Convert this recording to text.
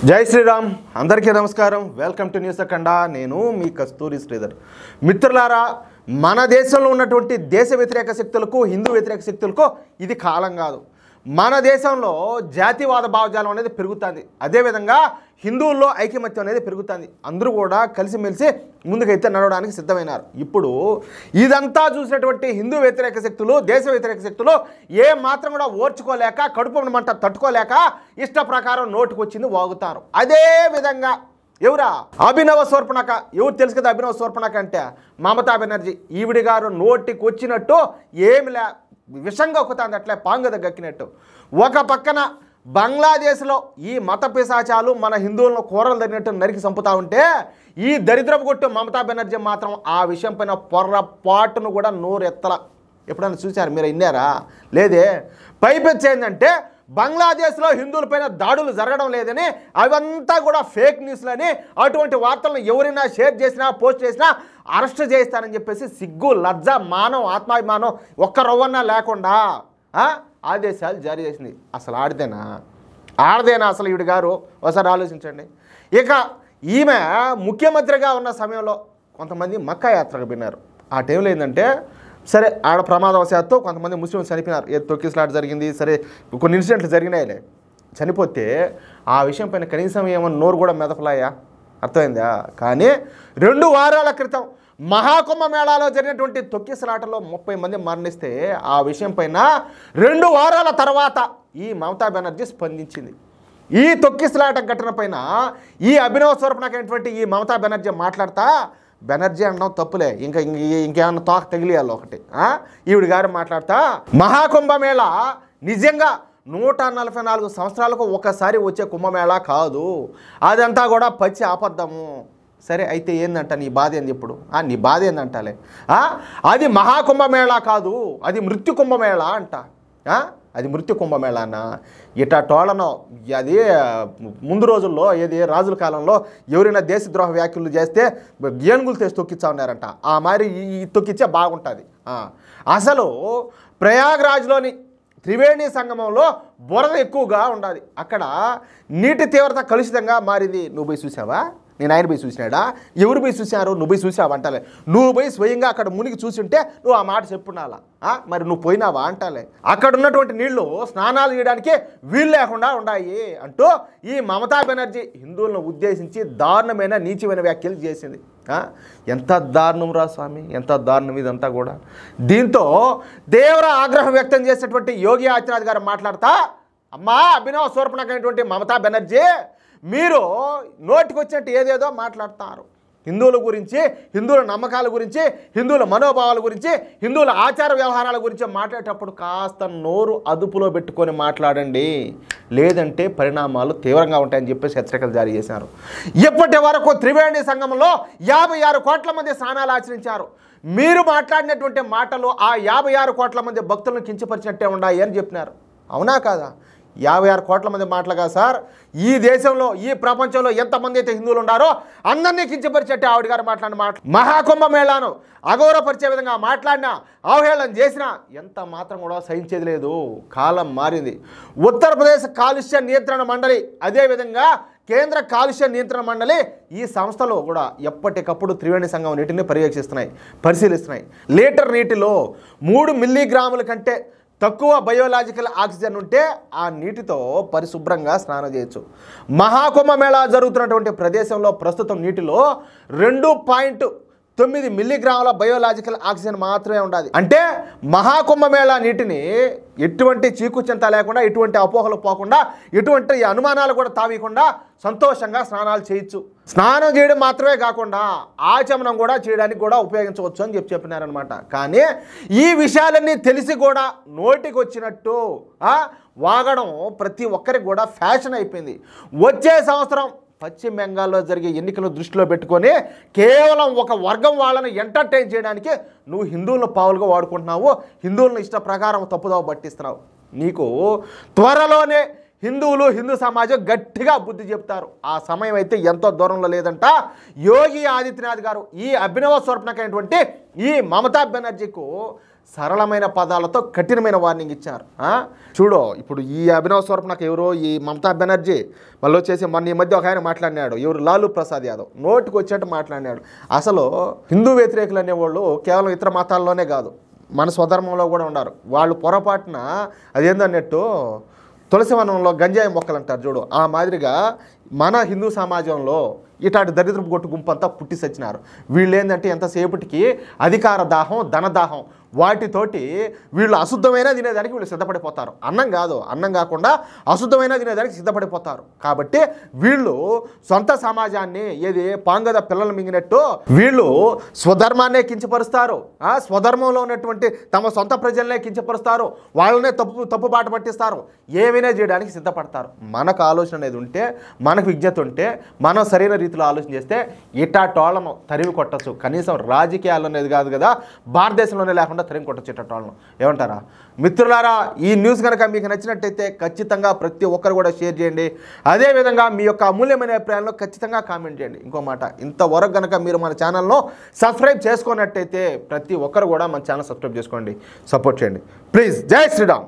జై శ్రీరామ్ అందరికీ నమస్కారం వెల్కమ్ టు న్యూస్ అఖండ నేను మీ కస్తూరి శ్రీధర్ మిత్రులారా మన దేశంలో ఉన్నటువంటి దేశ వ్యతిరేక శక్తులకు హిందూ వ్యతిరేక శక్తులకు ఇది కాలం కాదు మన దేశంలో జాతివాద భావజాలం అనేది పెరుగుతుంది అదే విధంగా హిందువుల్లో ఐకమత్యం అనేది పెరుగుతుంది అందరూ కూడా కలిసిమెలిసి ముందుకైతే నడవడానికి సిద్ధమైనారు ఇప్పుడు ఇదంతా చూసినటువంటి హిందూ వ్యతిరేక శక్తులు దేశ వ్యతిరేక శక్తులు ఏ మాత్రం కూడా ఓర్చుకోలేక కడుపు మంట తట్టుకోలేక ఇష్ట ప్రకారం నోటుకొచ్చింది వాగుతారు అదే విధంగా ఎవరా అభినవ శూర్పణఖ ఎవరు తెలుసు కదా అభినవ శూర్పణఖ అంటే మమతా బెనర్జీ ఈవిడి గారు నోటికి వచ్చినట్టు ఏమిలే విషంగా ఒక్కుతుంది అట్లే పాంగద గక్కినట్టు ఒక పక్కన బంగ్లాదేశ్లో ఈ మత పిశాచాలు మన హిందువులను కూరలు తగినట్టు నరికి చంపుతా ఉంటే ఈ దరిద్రపు కొట్టు మమతా బెనర్జీ మాత్రం ఆ విషయం పైన పొర్రపాటును కూడా నోరెత్తల ఎప్పుడైనా చూశారు మీరు విన్నారా లేదే పైపెచ్చి ఏంటంటే బంగ్లాదేశ్లో హిందువులపైన దాడులు జరగడం లేదని అవంతా కూడా ఫేక్ న్యూస్లని అటువంటి వార్తలను ఎవరైనా షేర్ చేసినా పోస్ట్ చేసినా అరెస్ట్ చేయిస్తారని చెప్పేసి సిగ్గు లజ్జ మానం ఆత్మాభిమానం ఒక్క రవ్వన్నా లేకుండా ఆదేశాలు జారీ చేసింది అసలు ఆడదేనా అసలు ఈవిడ గారు ఒకసారి ఆలోచించండి ఇక ఈమె ముఖ్యమంత్రిగా ఉన్న సమయంలో కొంతమంది మక్కా యాత్రకు విన్నారు ఆ టైంలో ఏంటంటే సరే ఆడ ప్రమాదవశాత్తు కొంతమంది ముస్లింలు చనిపోయినారు ఏ తొక్కిసలాట జరిగింది సరే కొన్ని ఇన్సిడెంట్లు జరిగినాయిలే చనిపోతే ఆ విషయం పైన కనీసం ఏమన్నా నోరు కూడా మెదపలాయా అర్థమైందా కానీ 2 వారాల క్రితం మహాకుంభమేళాలో జరిగినటువంటి తొక్కిసలాటలో 30 మంది మరణిస్తే ఆ విషయం పైన 2 వారాల తర్వాత ఈ మమతా బెనర్జీ స్పందించింది ఈ తొక్కిసలాట ఘటన పైన ఈ అభినవ శూర్పణఖ అయినటువంటి ఈ మమతా బెనర్జీ మాట్లాడతా బెనర్జీ అనడం తప్పులే ఇంకేమన్నా తోక తగిలియాలి ఒకటి ఈవిడ గారు మాట్లాడతా మహాకుంభమేళ నిజంగా 144 సంవత్సరాలకు ఒకసారి వచ్చే కుంభమేళా కాదు అదంతా కూడా పచ్చి ఆపద్దము సరే అయితే ఏందంట నీ బాధ ఏంది ఇప్పుడు నీ బాధ ఏందంటాలే అది మహాకుంభమేళా కాదు అది మృత్యు కుంభమేళా అంట అది మృత్యు కుంభమేళానా ఇటా టోళనో అది ముందు రోజుల్లో ఏది రాజుల కాలంలో ఎవరైనా దేశద్రోహ వ్యాఖ్యలు చేస్తే ఏనుగులు తెసి తొక్కిచ్చా ఉన్నారంట ఆ మరి ఈ తొక్కిచ్చే బాగుంటుంది అసలు ప్రయాగ్రాజ్లోని త్రివేణి సంగమంలో బురద ఎక్కువగా ఉండాలి అక్కడ నీటి తీవ్రత కలుషితంగా మారింది నువ్వు పోయి చూసావా నేను ఆయన పోయి చూసినాడా ఎవరు పోయి చూసినారు నువ్వు పోయి చూసావా అంటాలే నువ్వు పోయి స్వయంగా అక్కడ మునిగి చూసుంటే నువ్వు ఆ మాట చెప్పున్నాలా మరి నువ్వు పోయినావా అంటాలే అక్కడ ఉన్నటువంటి నీళ్లు స్నానాలు చేయడానికి వీలు లేకుండా ఉన్నాయి అంటూ ఈ మమతా బెనర్జీ హిందువులను ఉద్దేశించి దారుణమైన నీచమైన వ్యాఖ్యలు చేసింది ఎంత దారుణం రా స్వామి ఎంత దారుణం ఇదంతా కూడా దీంతో తీవ్ర ఆగ్రహం వ్యక్తం చేసినటువంటి యోగి ఆదిత్యనాథ్ గారు మాట్లాడతా అమ్మా అభినవ శూర్పణఖ అయినటువంటి మమతా బెనర్జీ మీరు నోటికి వచ్చినట్టు ఏదేదో మాట్లాడతారు హిందువుల గురించి హిందువుల నమ్మకాల గురించి హిందువుల మనోభావాల గురించి హిందువుల ఆచార వ్యవహారాల గురించి మాట్లాడేటప్పుడు కాస్త నోరు అదుపులో పెట్టుకొని మాట్లాడండి లేదంటే పరిణామాలు తీవ్రంగా ఉంటాయని చెప్పేసి హెచ్చరికలు జారీ చేశారు ఇప్పటి వరకు త్రివేణి సంగమంలో 56 కోట్ల మంది స్నానాలు ఆచరించారు మీరు మాట్లాడినటువంటి మాటలు ఆ 56 కోట్ల మంది భక్తులను కించపరిచినట్టే ఉన్నాయి అని చెప్పినారు అవునా కాదా 56 కోట్ల మంది మాటలుగా సార్ ఈ దేశంలో ఈ ప్రపంచంలో ఎంతమంది అయితే హిందువులు ఉన్నారో అందరినీ కించపరిచేట్టే ఆవిడ గారు మాట్లాడిన మాట మహాకుంభమేళాను అగౌరవపరిచే విధంగా మాట్లాడినా అవహేళన చేసినా ఎంత మాత్రం కూడా సహించేది లేదు కాలం మారింది ఉత్తరప్రదేశ్ కాలుష్య నియంత్రణ మండలి అదేవిధంగా కేంద్ర కాలుష్య నియంత్రణ మండలి ఈ సంస్థలో కూడా ఎప్పటికప్పుడు త్రివేణి సంగమం నీటిని పరిశీలిస్తున్నాయి లీటర్ నీటిలో 3 మిల్లీగ్రాముల కంటే తక్కువ బయోలాజికల్ ఆక్సిజన్ ఉంటే ఆ నీటితో పరిశుభ్రంగా స్నానం చేయొచ్చు మహాకుంభమేళా జరుగుతున్నటువంటి ప్రదేశంలో ప్రస్తుతం నీటిలో 2.9 మిల్లీగ్రాముల బయోలాజికల్ ఆక్సిజన్ మాత్రమే ఉండాలి అంటే మహాకుంభమేళా నీటిని ఎటువంటి చీకుచెంత లేకుండా ఎటువంటి అపోహలు పోకుండా ఎటువంటి అనుమానాలు కూడా తావీయకుండా సంతోషంగా స్నానాలు చేయొచ్చు స్నానం చేయడం మాత్రమే కాకుండా ఆచమనం కూడా చేయడానికి కూడా ఉపయోగించవచ్చు అని చెప్పినారనమాట కానీ ఈ విషయాలన్నీ తెలిసి కూడా నోటికి వచ్చినట్టు వాగడం ప్రతి ఒక్కరికి కూడా ఫ్యాషన్ అయిపోయింది వచ్చే సంవత్సరం పశ్చిమ బెంగాల్లో జరిగే ఎన్నికలను దృష్టిలో పెట్టుకొని కేవలం ఒక వర్గం వాళ్ళని ఎంటర్టైన్ చేయడానికి నువ్వు హిందువులను పావులుగా వాడుకుంటున్నావు హిందువులను ఇష్ట ప్రకారం తప్పుదోవ పట్టిస్తున్నావు నీకు త్వరలోనే హిందువులు హిందూ సమాజం గట్టిగా బుద్ధి చెప్తారు ఆ సమయం అయితే ఎంతో దూరంలో లేదంట యోగి ఆదిత్యనాథ్ గారు ఈ అభినవ శూర్పణఖ అయినటువంటి ఈ మమతా బెనర్జీకు సరళమైన పదాలతో కఠినమైన వార్నింగ్ ఇచ్చారు. చూడు ఇప్పుడు ఈ అభినవ్ స్వరూప్ నాకు ఎవరో ఈ మమతా బెనర్జీ మళ్ళీ వచ్చేసి మొన్న ఈ మధ్య ఒక ఆయన మాట్లాడినాడు, ఎవరు లాలూ ప్రసాద్ యాదవ్ నోటికి వచ్చేట్టు మాట్లాడినాడు. అసలు హిందూ వ్యతిరేకులు అనేవాళ్ళు కేవలం ఇతర మతాల్లోనే కాదు, మన స్వధర్మంలో కూడా ఉన్నారు. వాళ్ళు పొరపాటున అదేందన్నట్టు తులసివనంలో గంజాయి మొక్కలు అంటారు చూడు, ఆ మాదిరిగా మన హిందూ సమాజంలో ఇట్లాంటి దరిద్రపు గొట్టు గుంపంతా పుట్టి సచ్చినారు. వీళ్ళు ఏంటంటే ఎంతసేపటికి అధికార దాహం, ధనదాహం వాటితోటి వీళ్ళు అశుద్ధమైన తినేదానికి వీళ్ళు సిద్ధపడిపోతారు. అన్నం కాదు, అన్నం కాకుండా అశుద్ధమైన తినేదానికి సిద్ధపడిపోతారు. కాబట్టి వీళ్ళు సొంత సమాజాన్ని ఏది పాంగద పిల్లలు మింగినట్టు వీళ్ళు స్వధర్మాన్నే కించపరుస్తారు, స్వధర్మంలో ఉన్నటువంటి తమ సొంత ప్రజలనే కించపరుస్తారు, వాళ్ళనే తప్పు బాట పట్టిస్తారు, ఏమైనా చేయడానికి సిద్ధపడతారు. మనకు ఆలోచన అనేది ఉంటే, మనకు విజ్ఞత ఉంటే, మనం సరైన రీతిలో ఆలోచన చేస్తే ఇటాటోళ్ళను తరిమి కొట్టచ్చు. కనీసం రాజకీయాలు అనేది కాదు కదా, భారతదేశంలోనే లేకుండా తరిమి కొట్టచ్చు ఇటాటోళ్ళను. ఏమంటారా మిత్రులారా? ఈ న్యూస్ కనుక మీకు నచ్చినట్టయితే ఖచ్చితంగా ప్రతి ఒక్కరు కూడా షేర్ చేయండి. అదేవిధంగా మీ యొక్క అమూల్యమైన అభిప్రాయాలను ఖచ్చితంగా కామెంట్ చేయండి. ఇంకో మాట, ఇంతవరకు కనుక మీరు మన ఛానల్ను సబ్స్క్రైబ్ చేసుకున్నట్టయితే ప్రతి ఒక్కరు కూడా మన ఛానల్ సబ్స్క్రైబ్ చేసుకోండి, సపోర్ట్ చేయండి ప్లీజ్. జై శ్రీరామ్.